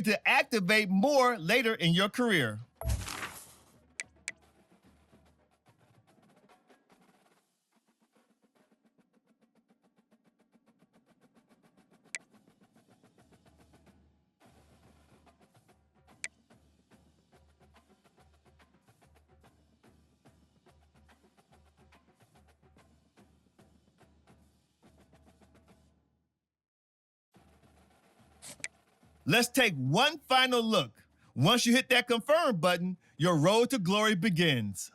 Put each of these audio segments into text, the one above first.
to activate more later in your career. Let's take one final look. Once you hit that confirm button, your road to glory begins.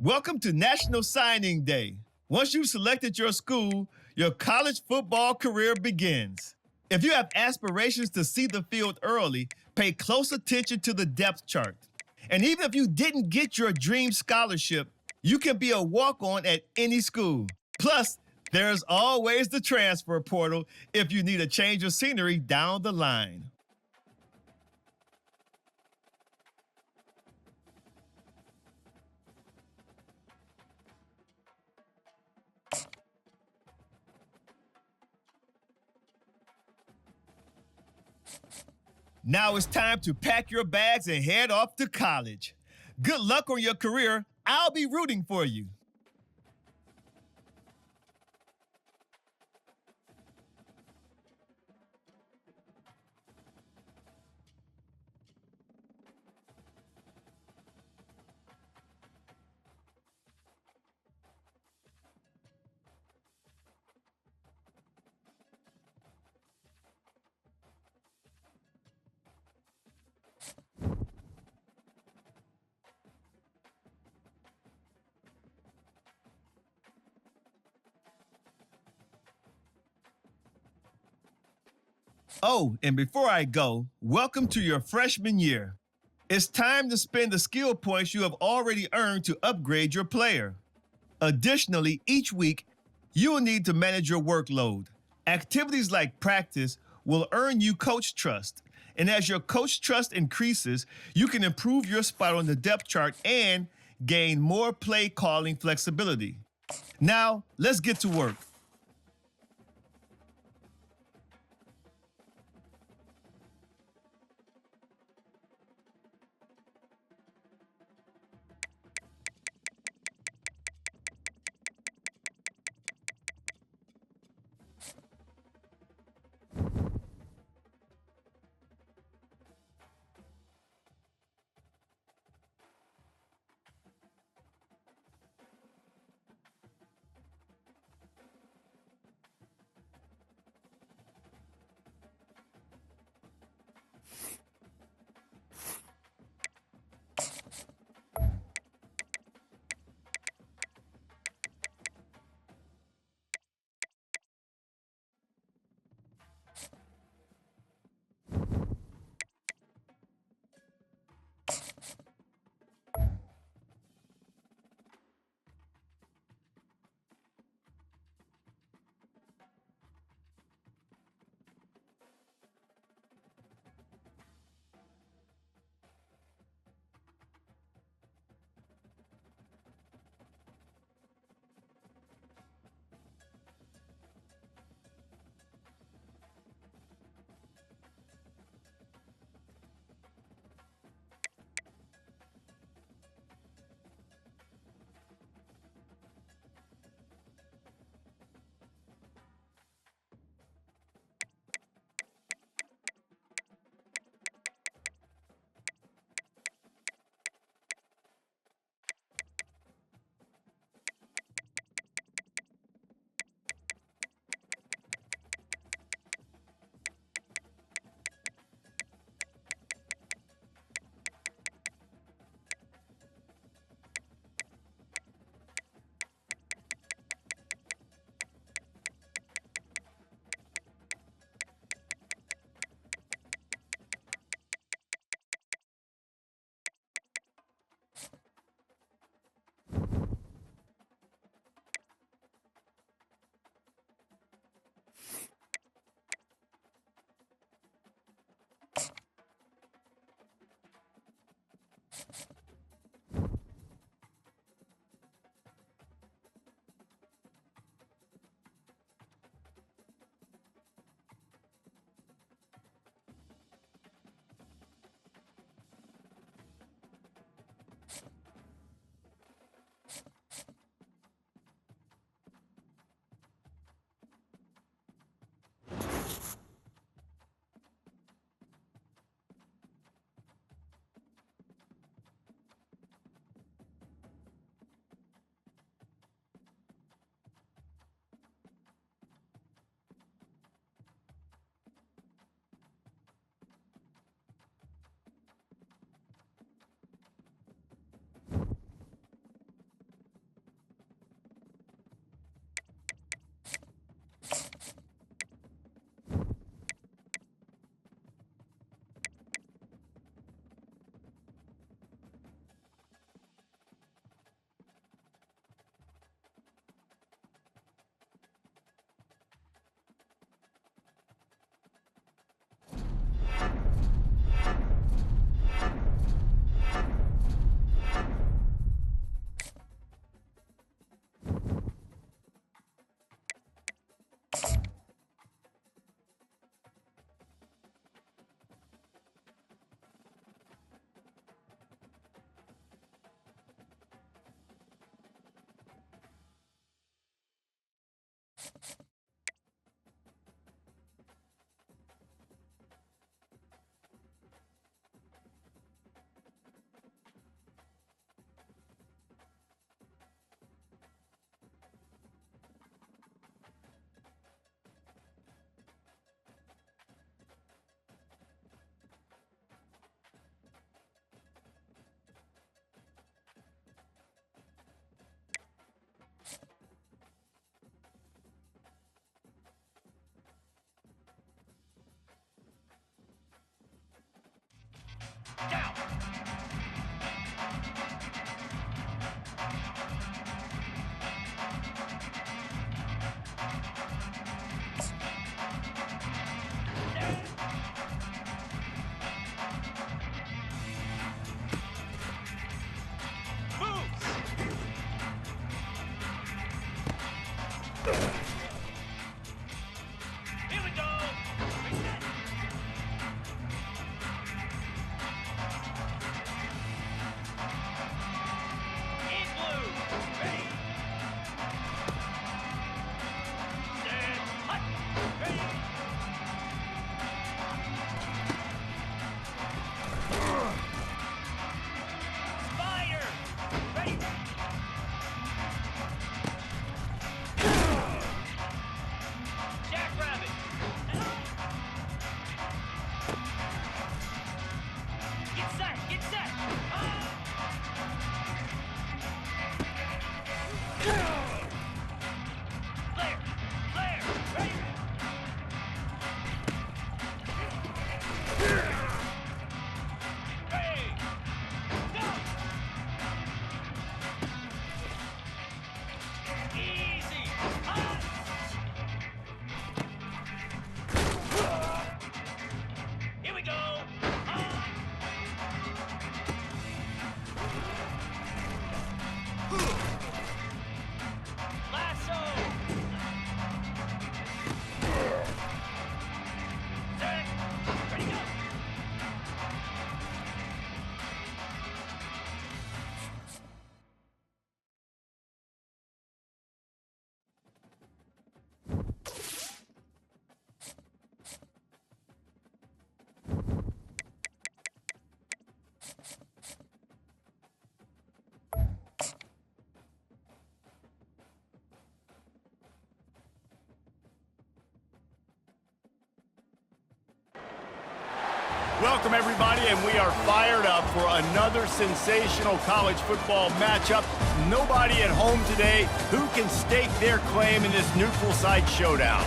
Welcome to National Signing Day. Once you've selected your school, your college football career begins. If you have aspirations to see the field early, pay close attention to the depth chart. And even if you didn't get your dream scholarship, you can be a walk-on at any school. Plus, there's always the transfer portal if you need a change of scenery down the line. Now it's time to pack your bags and head off to college. Good luck on your career. I'll be rooting for you. Oh, and before I go, welcome to your freshman year. It's time to spend the skill points you have already earned to upgrade your player. Additionally, each week, you will need to manage your workload. Activities like practice will earn you coach trust. And as your coach trust increases, you can improve your spot on the depth chart and gain more play calling flexibility. Now, let's get to work. Welcome, everybody, and we are fired up for another sensational college football matchup. Nobody at home today who can stake their claim in this neutral site showdown.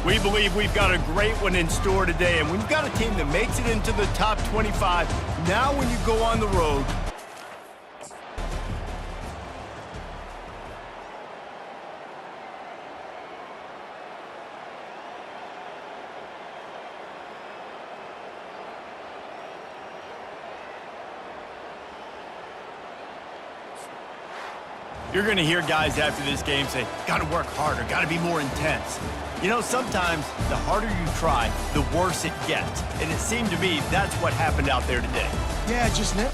We believe we've got a great one in store today, and when you've got a team that makes it into the top 25, now when you go on the road, you're going to hear guys after this game say, got to work harder, got to be more intense. You know, sometimes the harder you try, the worse it gets. And it seemed to me that's what happened out there today. Yeah, just net.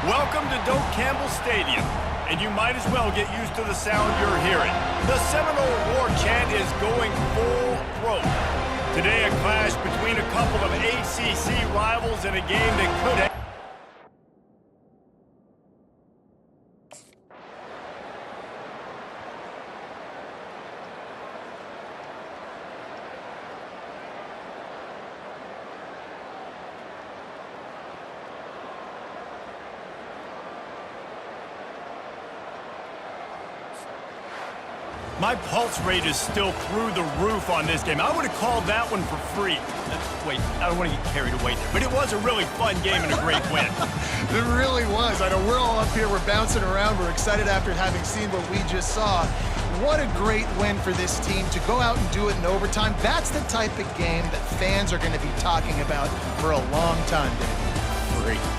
Welcome to Doak Campbell Stadium, and you might as well get used to the sound you're hearing. The Seminole War chant is going full throat. Today, a clash between a couple of ACC rivals in a game that could have... My pulse rate is still through the roof on this game. I would have called that one for free. Wait, I don't want to get carried away there. But it was a really fun game and a great win. It really was. I know we're all up here, we're bouncing around, we're excited after having seen what we just saw. What a great win for this team to go out and do it in overtime. That's the type of game that fans are going to be talking about for a long time, Dave. Free.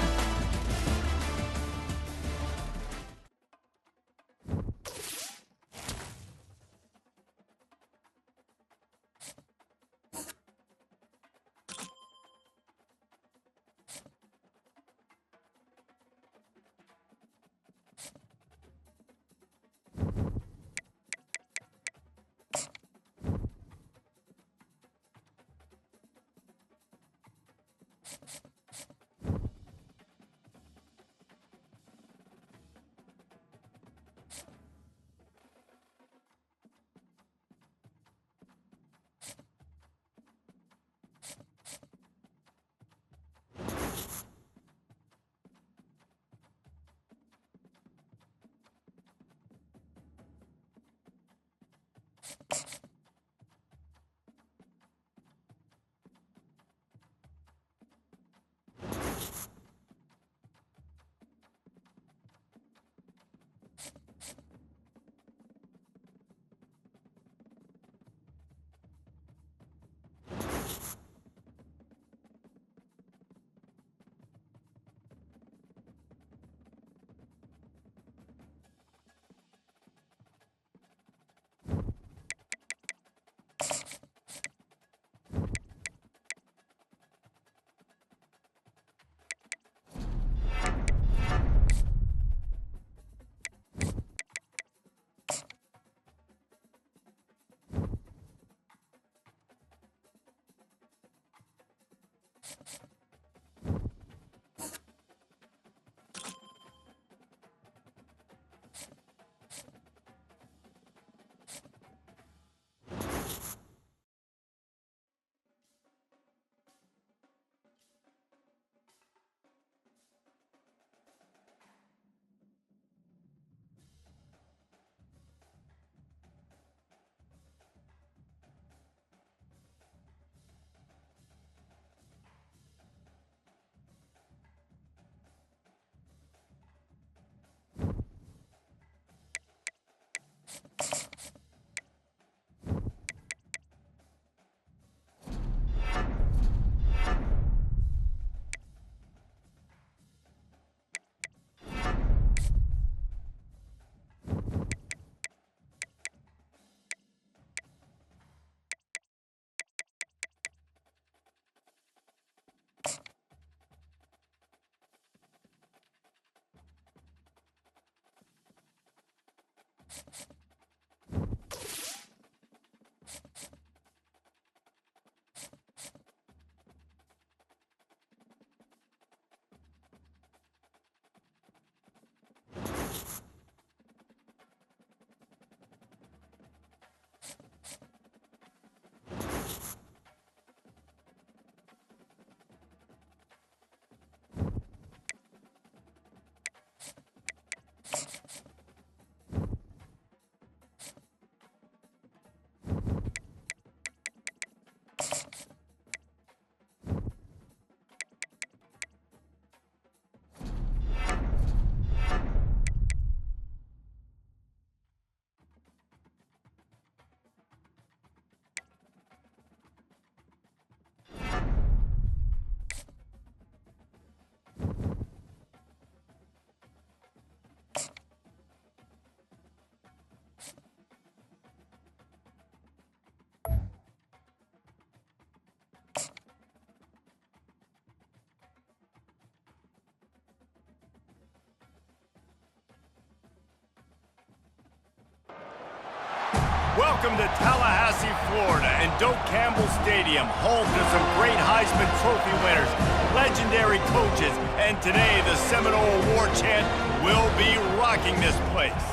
Welcome to Tallahassee, Florida, and Doak Campbell Stadium, home to some great Heisman Trophy winners, legendary coaches, and today the Seminole Award chant will be rocking this place.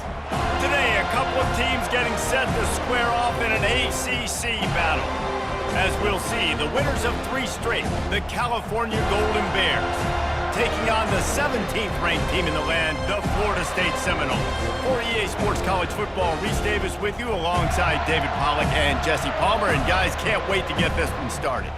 Today, a couple of teams getting set to square off in an ACC battle. As we'll see, the winners of 3 straight, the California Golden Bears, taking on the 17th ranked team in the land, the Florida State Seminoles. For EA Sports College Football, Reese Davis with you alongside David Pollack and Jesse Palmer. And guys, can't wait to get this one started.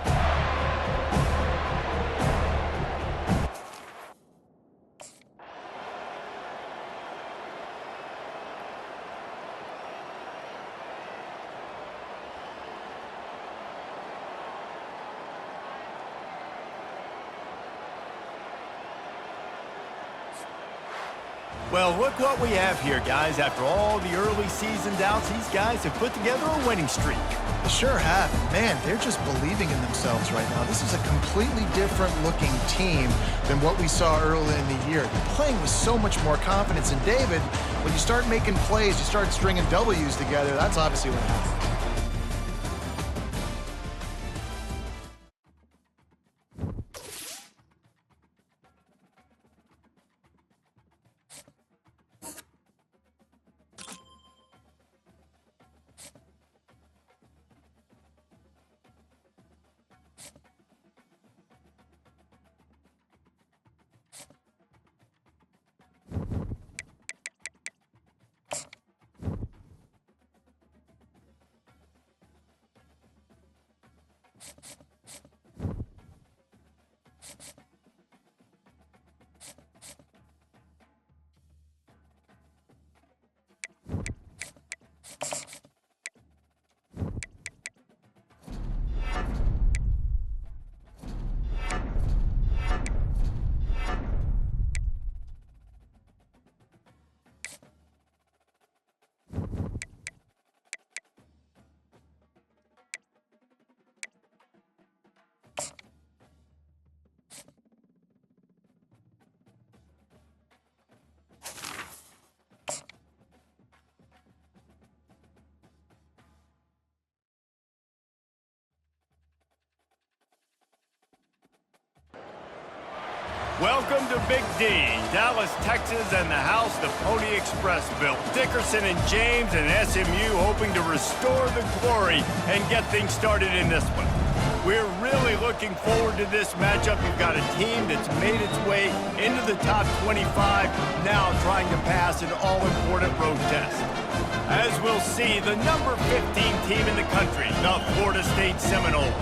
Well, look what we have here, guys. After all the early season doubts, these guys have put together a winning streak. They sure have. Man, they're just believing in themselves right now. This is a completely different looking team than what we saw early in the year. They're playing with so much more confidence. And David, when you start making plays, you start stringing W's together, that's obviously what happens. Welcome to Big D, Dallas, Texas, and the house the Pony Express built. Dickerson and James and SMU hoping to restore the glory and get things started in this one. We're really looking forward to this matchup. You've got a team that's made its way into the top 25, now trying to pass an all-important road test. As we'll see, the number 15 team in the country, the Florida State Seminoles,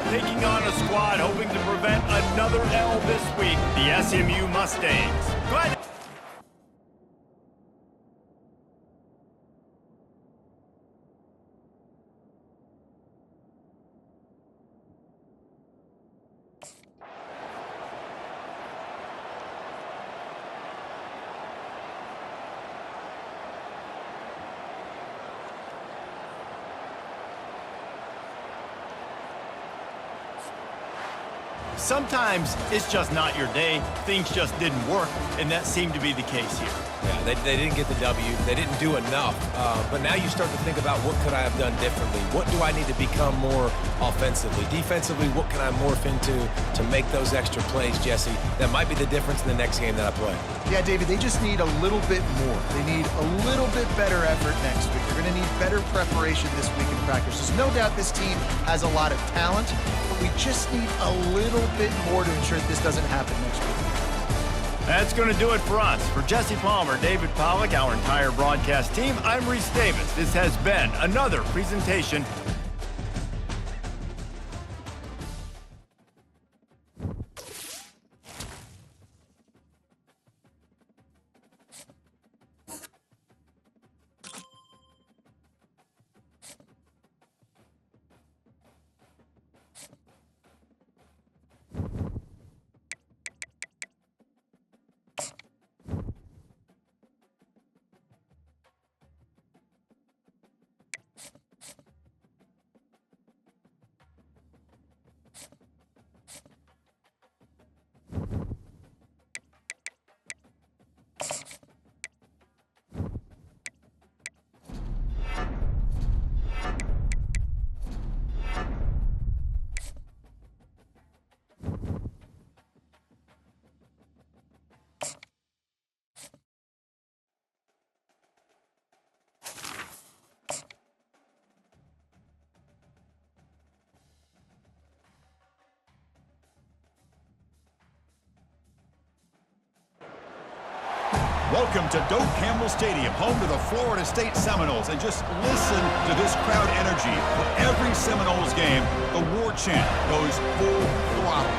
taking on a squad hoping to prevent another L this week, the SMU Mustangs. Glad Sometimes it's just not your day. Things just didn't work, and that seemed to be the case here. Yeah, they didn't get the W. They didn't do enough. But now you start to think about what could I have done differently? What do I need to become more offensively? Defensively, what can I morph into to make those extra plays, Jesse? That might be the difference in the next game that I play. Yeah, David, they just need a little bit more. They need a little bit better effort next week. They're going to need better preparation this week in practice. There's no doubt this team has a lot of talent, but we just need a little bit more to ensure that this doesn't happen next week. That's going to do it for us. For Jesse Palmer, David Pollack, our entire broadcast team, I'm Reese Davis. This has been another presentation Welcome to Doak Campbell Stadium, home to the Florida State Seminoles. And just listen to this crowd energy. For every Seminoles game, the war chant goes full throttle.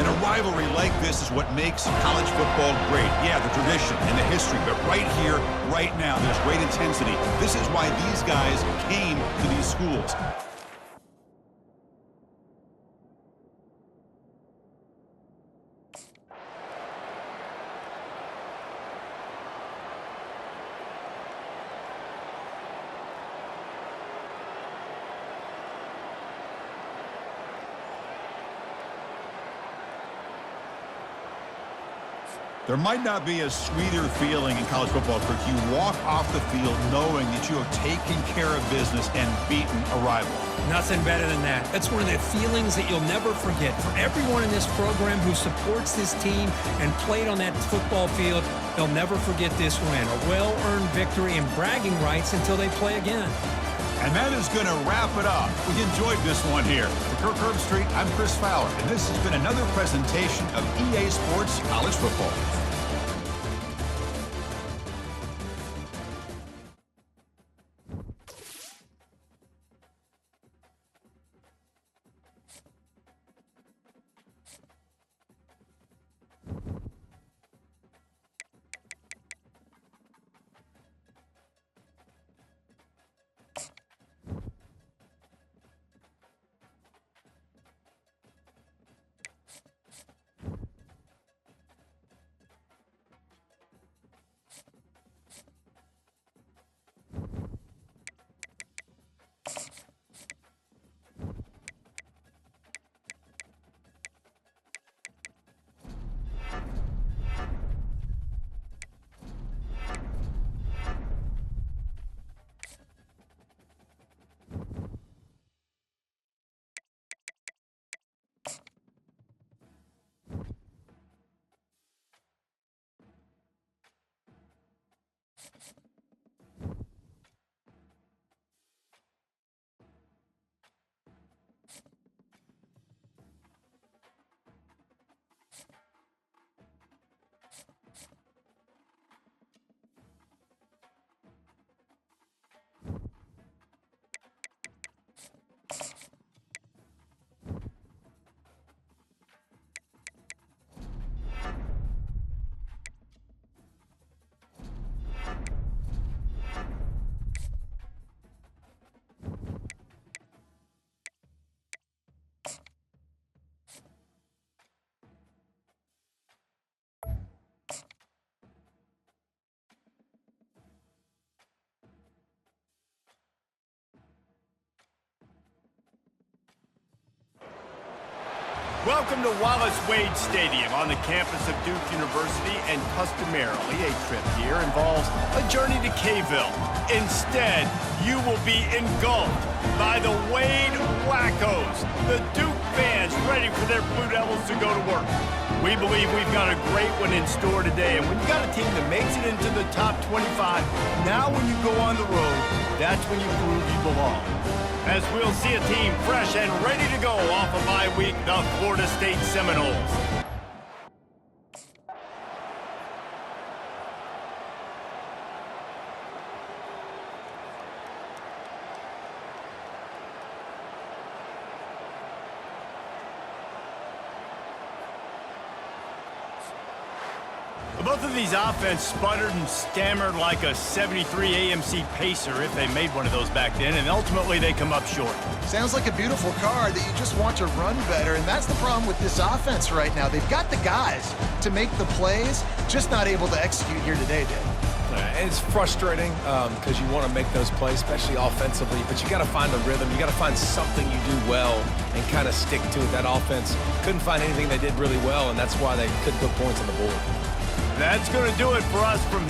And a rivalry like this is what makes college football great. Yeah, the tradition and the history, but right here, right now, there's great intensity. This is why these guys came to these schools. There might not be a sweeter feeling in college football, Kirk. You walk off the field knowing that you have taken care of business and beaten a rival. Nothing better than that. That's one of the feelings that you'll never forget. For everyone in this program who supports this team and played on that football field, they'll never forget this win. A well-earned victory and bragging rights until they play again. And that is going to wrap it up. We enjoyed this one here. For Kirk Herbstreit, I'm Chris Fowler, and this has been another presentation of EA Sports College Football. Welcome to Wallace Wade Stadium on the campus of Duke University, and customarily a trip here involves a journey to K-ville. Instead, you will be engulfed by the Wade Wackos, the Duke fans ready for their Blue Devils to go to work. We believe we've got a great one in store today, and when you've got a team that makes it into the top 25, now when you go on the road, that's when you prove you belong. As we'll see a team fresh and ready to go off a bye week, the Florida State Seminoles. Both of these offense sputtered and stammered like a 73 AMC Pacer if they made one of those back then, and ultimately they come up short. Sounds like a beautiful car that you just want to run better, and that's the problem with this offense right now. They've got the guys to make the plays, just not able to execute here today, Dave. It's frustrating because you want to make those plays, especially offensively, but you got to find a rhythm. You got to find something you do well and kind of stick to it. That offense couldn't find anything they did really well, and that's why they couldn't put points on the board. That's going to do it for us from...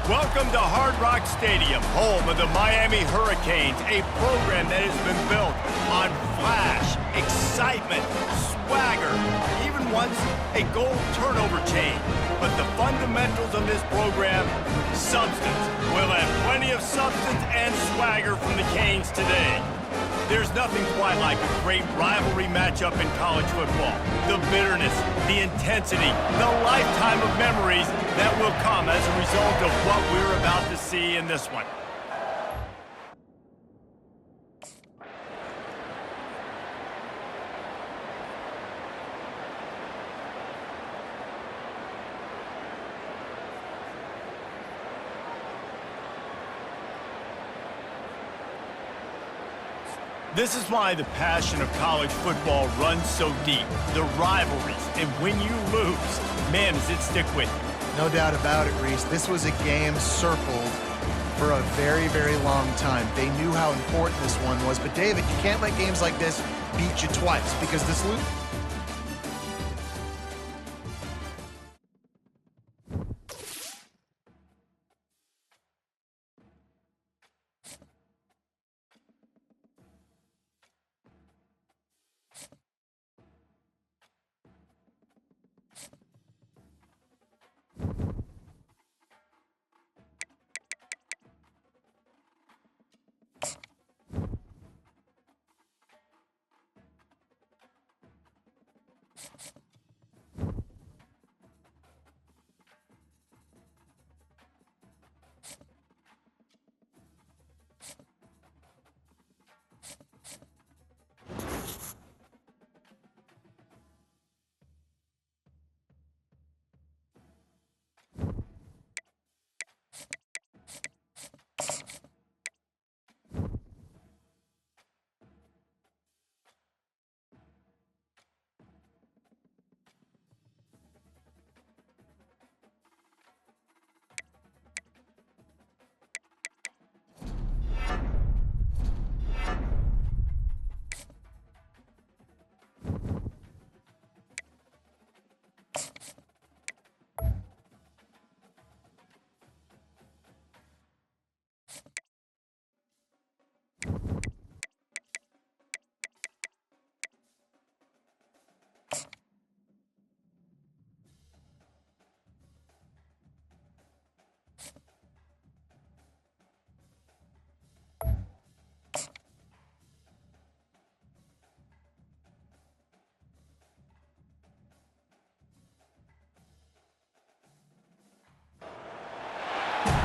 Welcome to Hard Rock Stadium, home of the Miami Hurricanes, a program that has been built on flash, excitement, swagger, even once a goal turnover chain. But the fundamentals of this program, substance. We'll have plenty of substance and swagger from the Canes today. There's nothing quite like a great rivalry matchup in college football. The bitterness, the intensity, the lifetime of memories that will come as a result of what we're about to see in this one. This is why the passion of college football runs so deep. The rivalries, and when you lose, man, does it stick with you. No doubt about it, Reese. This was a game circled for a very, very long time. They knew how important this one was. But, David, you can't let games like this beat you twice because this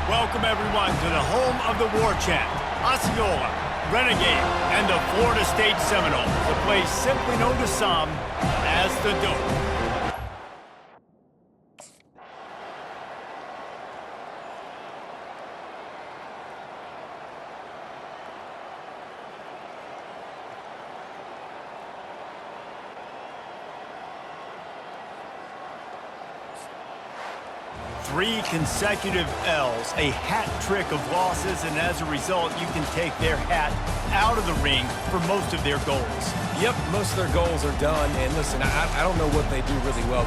Welcome, everyone, to the home of the war chant, Osceola, Renegade, and the Florida State Seminoles, a place simply known to some as the Dome. Three consecutive L's, a hat trick of losses, and as a result, you can take their hat out of the ring for most of their goals. Yep, most of their goals are done. And listen, I don't know what they do really well.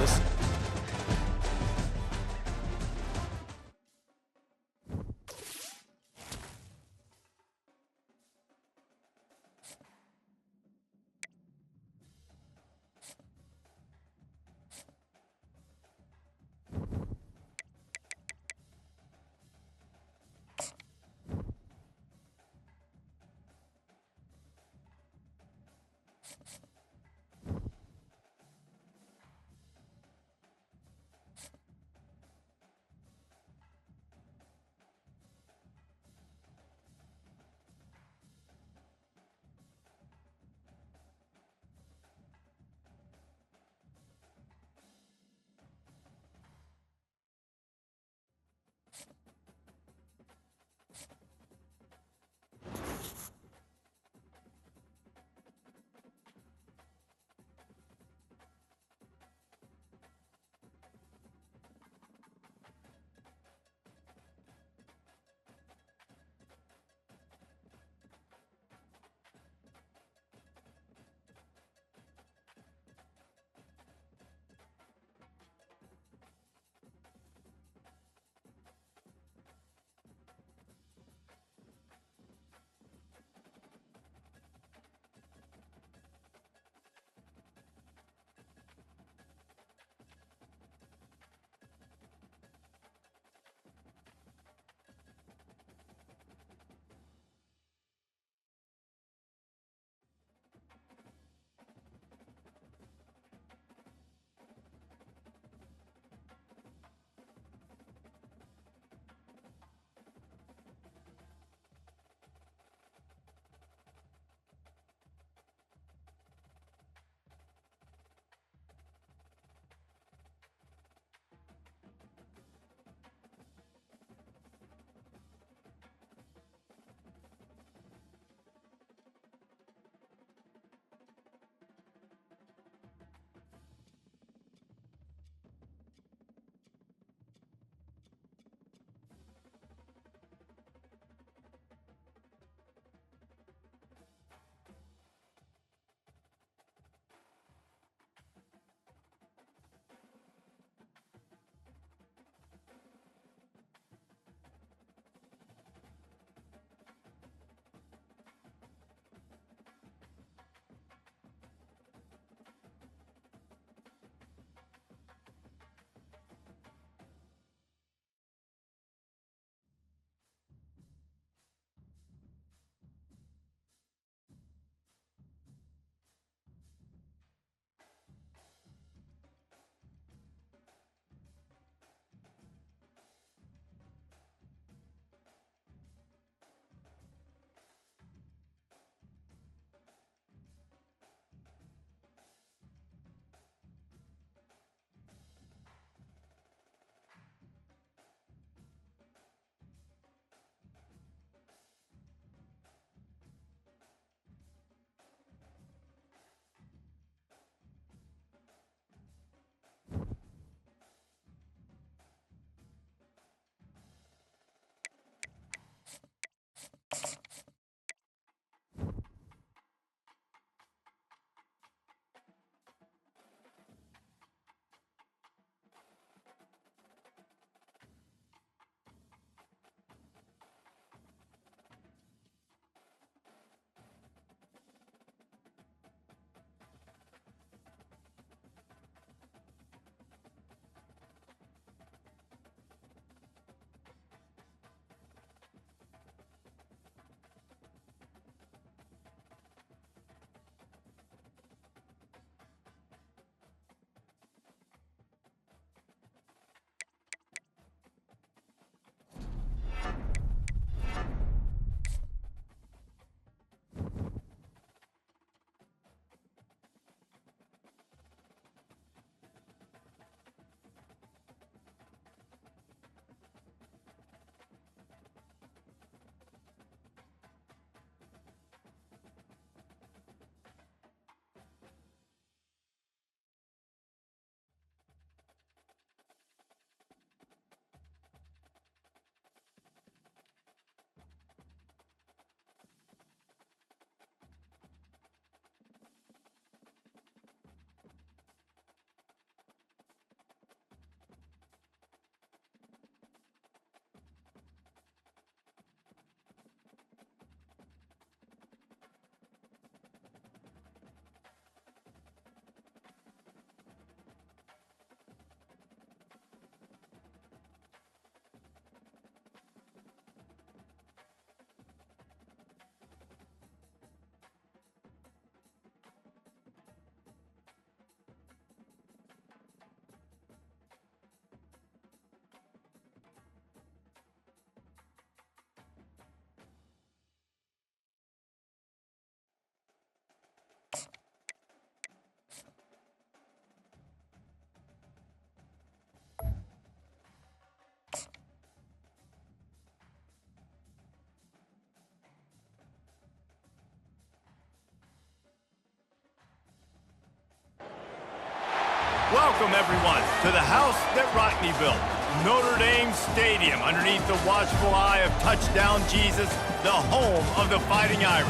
Welcome, everyone, to the house that Rockne built, Notre Dame Stadium, underneath the watchful eye of Touchdown Jesus, the home of the Fighting Irish.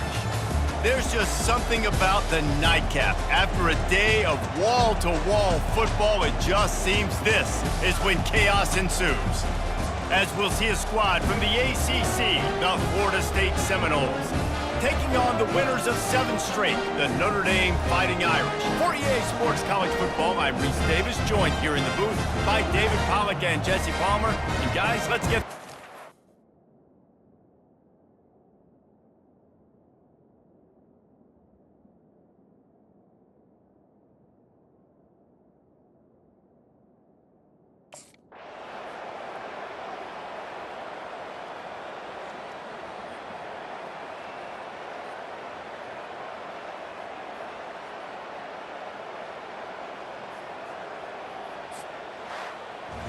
There's just something about the nightcap. After a day of wall-to-wall football, it just seems this is when chaos ensues. As we'll see a squad from the ACC, the Florida State Seminoles, taking on the winners of 7 straight, the Notre Dame Fighting Irish. For EA Sports College Football, I'm Reese Davis, joined here in the booth by David Pollack and Jesse Palmer. And guys, let's get...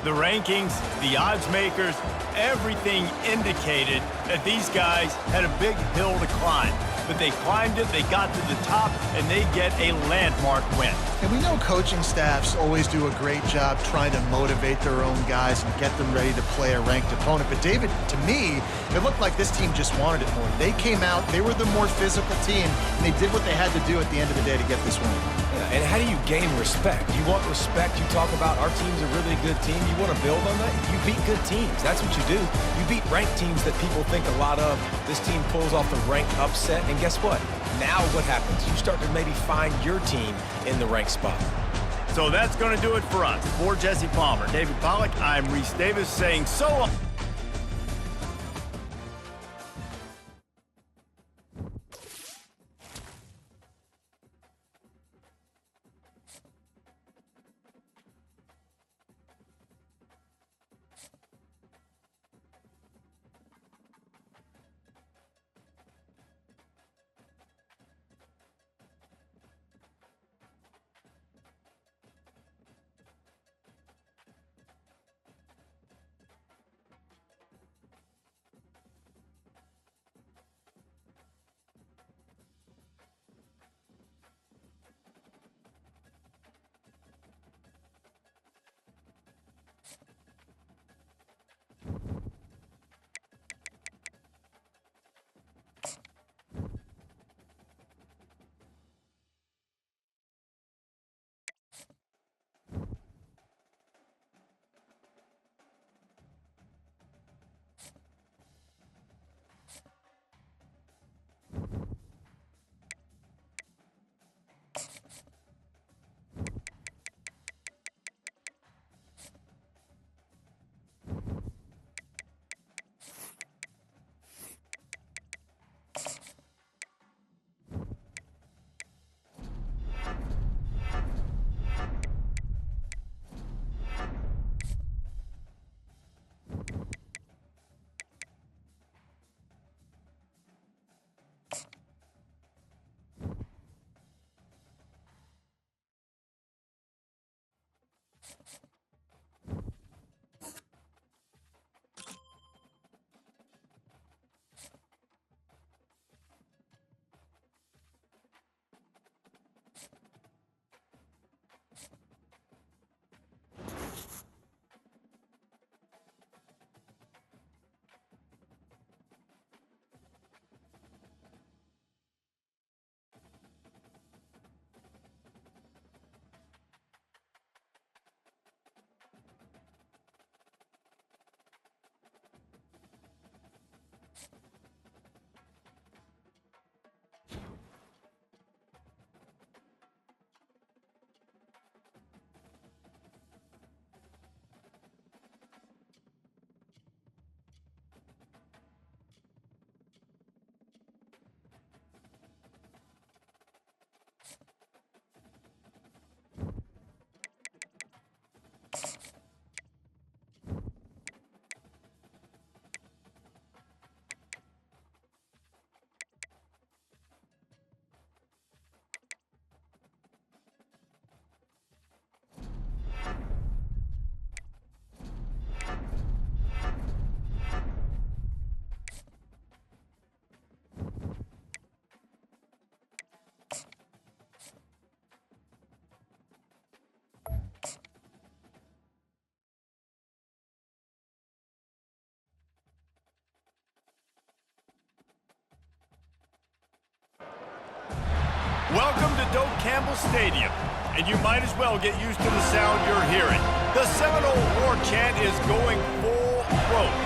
The rankings, the odds makers, everything indicated that these guys had a big hill to climb. But they climbed it, they got to the top, and they get a landmark win. And we know coaching staffs always do a great job trying to motivate their own guys and get them ready to play a ranked opponent. But David, to me, it looked like this team just wanted it more. They came out, they were the more physical team, and they did what they had to do at the end of the day to get this win. Yeah, and how do you gain respect? You want respect. You talk about our team's a really good team. You want to build on that? You beat good teams. That's what you do. You beat ranked teams that people think a lot of. This team pulls off the ranked upset, and guess what? Now what happens? You start to maybe find your team in the ranked spot. So that's going to do it for us. For Jesse Palmer, David Pollack, I'm Reese Davis saying so... Doak Campbell Stadium, and you might as well get used to the sound you're hearing. The Seminole War Chant is going full throat.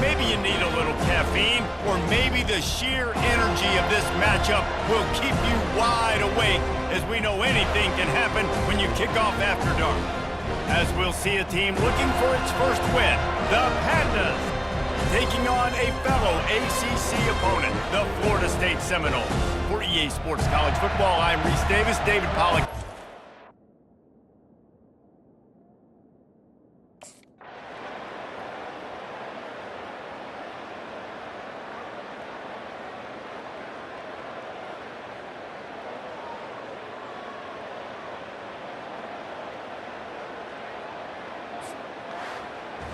Maybe you need a little caffeine, or maybe the sheer energy of this matchup will keep you wide awake, as we know anything can happen when you kick off after dark. As we'll see a team looking for its first win, the Pandas, taking on a fellow ACC opponent, the Florida State Seminoles. For EA Sports College Football, I'm Reese Davis, David Pollack.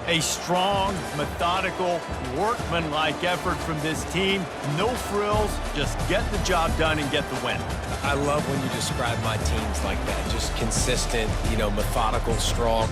A strong, methodical, workmanlike effort from this team. No frills, just get the job done and get the win. I love when you describe my teams like that. Just consistent, methodical, strong.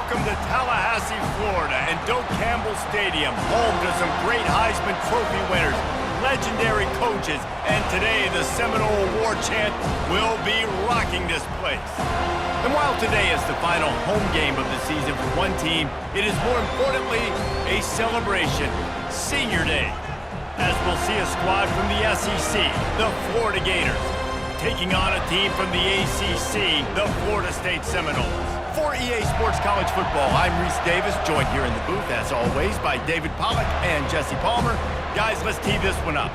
Welcome to Tallahassee, Florida, and Doak Campbell Stadium, home to some great Heisman Trophy winners, legendary coaches, and today the Seminole Award chant will be rocking this place. And while today is the final home game of the season for one team, it is more importantly a celebration, Senior Day, as we'll see a squad from the SEC, the Florida Gators, taking on a team from the ACC, the Florida State Seminoles. For EA Sports College Football, I'm Reese Davis, joined here in the booth, as always, by David Pollack and Jesse Palmer. Guys, let's tee this one up.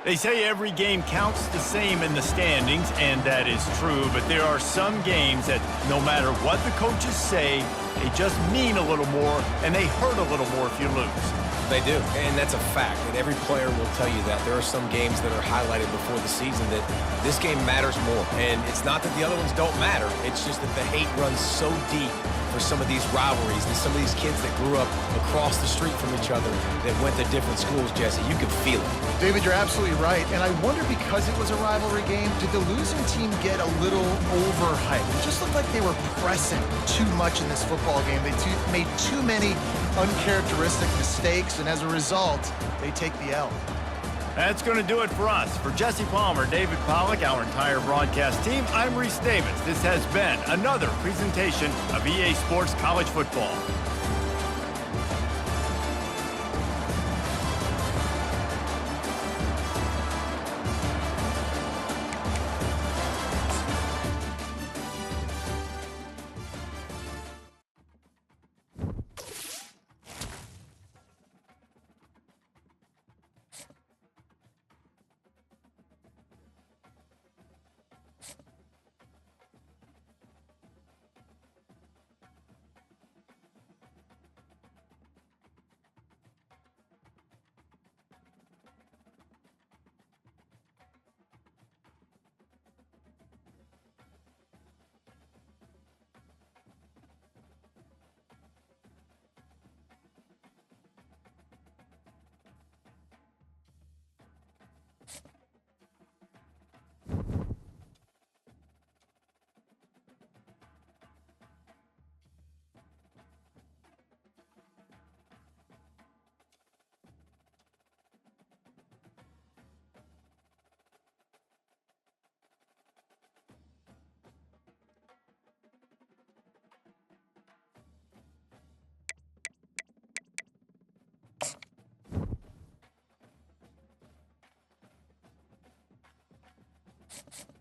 They say every game counts the same in the standings, and that is true, but there are some games that no matter what the coaches say, they just mean a little more, and they hurt a little more if you lose. They do, and that's a fact, and every player will tell you that. There are some games that are highlighted before the season that this game matters more, and it's not that the other ones don't matter, it's just that the hate runs so deep for some of these rivalries and some of these kids that grew up across the street from each other that went to different schools, Jesse. You could feel it. David, you're absolutely right. And I wonder, because it was a rivalry game, did the losing team get a little overhyped? It just looked like they were pressing too much in this football game. They made too many uncharacteristic mistakes, and as a result, they take the L. That's going to do it for us. For Jesse Palmer, David Pollack, our entire broadcast team, I'm Reese Davis. This has been another presentation of EA Sports College Football. You